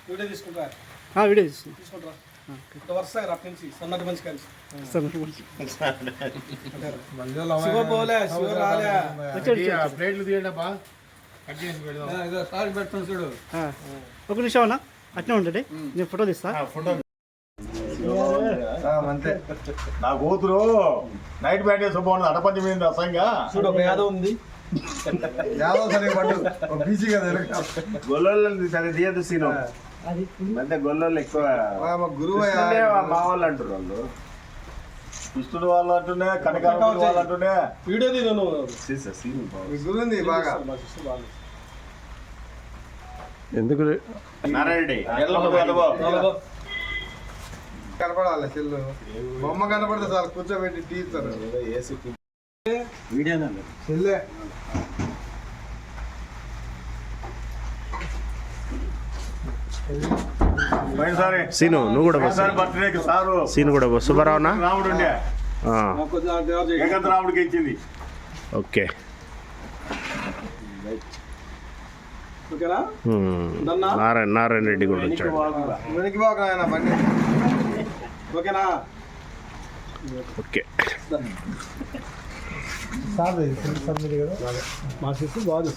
Video తీసుకుంటా తీసుకుంటారా వరుసగా అటు నుంచి సన్నటి మంచి కలిసి శివ పోలే శివ రాలే ప్లేట్లు తీయండి పెడుతుంది చూడు. ఒక నిమిషం అన్న అట్నే ఉంటుంది, నేను ఫోటో తీస్తా. అంతే. నా కూతురు నైట్ బ్యాట్ వేసుకోండి అడపంచి మీద అసంగా చూడు. ఒక యాదవ్ ఉంది, యాదవ్ సరే పట్టు బీసీ కదా గొల్లోళ్ళు సరే తీయదు సీను అంటే గొల్లోళ్ళు ఎక్కువ గురువు మా వాళ్ళు అంటారు వాళ్ళు. కృష్ణుడు వాళ్ళు అంటూనే కనకాల వాళ్ళు అంటూనే వీడియో తీను గురుంది బాగా. ఎందుకు నారాయణ కనపడాలి చెల్లు బొమ్మ కనపడితే సార్ కూర్చోబెట్టి తీస్తారు వీడియో చెల్లె. సీను నువ్వు కూడా బర్త్డేకి సారు సీను కూడా సుబ్బారావునా రాముడు ఉండే రాముడికి ఇచ్చింది. ఓకే నారాయణ రెడ్డి కూడా వచ్చాడు. వెనక్కి పోక నాయన బండి. ఓకేనా? ఓకే సార్ మా సిస్టర్ బాగా